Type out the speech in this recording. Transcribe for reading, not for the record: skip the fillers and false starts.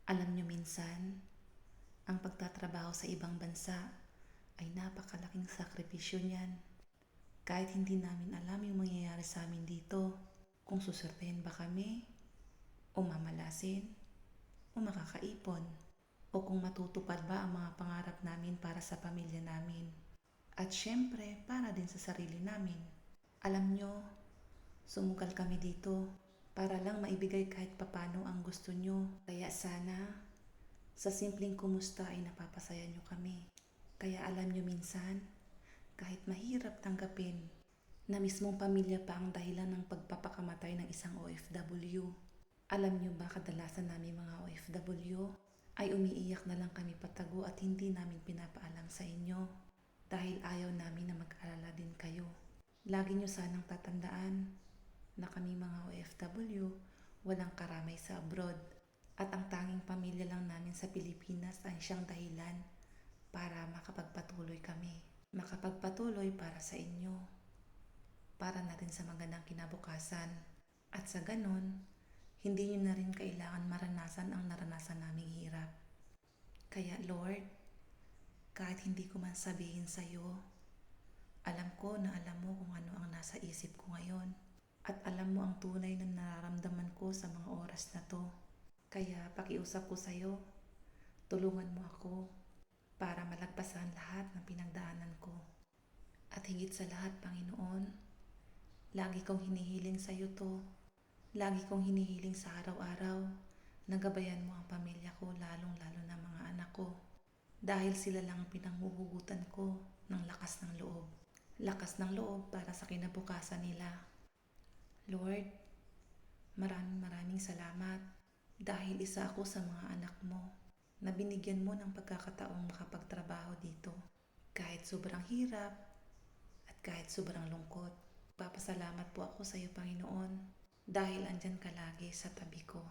Alam nyo minsan, ang pagtatrabaho sa ibang bansa ay napakalaking sakripisyo niyan. Kahit hindi namin alam yung mangyayari sa amin dito, kung susertehin ba kami, o mamalasin, o makakaipon, o kung matutupad ba ang mga pangarap namin para sa pamilya namin. At syempre, para din sa sarili namin. Alam nyo, sumugal kami dito para lang maibigay kahit papano ang gusto nyo. Kaya sana, sa simpleng kumusta ay napapasaya nyo kami. Kaya alam nyo minsan, kahit mahirap tanggapin, na mismong pamilya pa ang dahilan ng pagpapakamatay ng isang OFW. Alam nyo ba kadalasan namin mga OFW ay umiiyak na lang kami patago at hindi namin pinapaalam sa inyo dahil ayaw namin na mag-alala din kayo. Lagi nyo sanang tatandaan na kami mga OFW walang karamay sa abroad at ang tanging pamilya lang namin sa Pilipinas ay siyang dahilan para makapagpatuloy kami. Makapagpatuloy para sa inyo, para na rin sa magandang kinabukasan. At sa ganon, hindi nyo na rin kailangan maranasan ang naranasan naming hirap. Kaya Lord, kahit hindi ko man sabihin sa iyo, alam ko na alam mo kung ano ang nasa isip ko ngayon. At alam mo ang tunay na nararamdaman ko sa mga oras na to. Kaya pakiusap ko sa iyo, tulungan mo ako para malagpasan lahat ng pinagdaanan ko. At higit sa lahat, Panginoon, lagi kong hinihiling sa iyo to. Lagi kong hinihiling sa araw-araw na gabayan mo ang pamilya ko, lalong-lalo na mga anak ko. Dahil sila lang ang pinanghuhugutan ko ng lakas ng loob. Lakas ng loob para sa kinabukasan nila. Lord, maraming salamat dahil isa ako sa mga anak mo na binigyan mo ng pagkakataong makapagtrabaho dito. Kahit sobrang hirap at kahit sobrang lungkot, papasalamat po ako sa iyo, Panginoon, dahil andyan ka lagi sa tabi ko.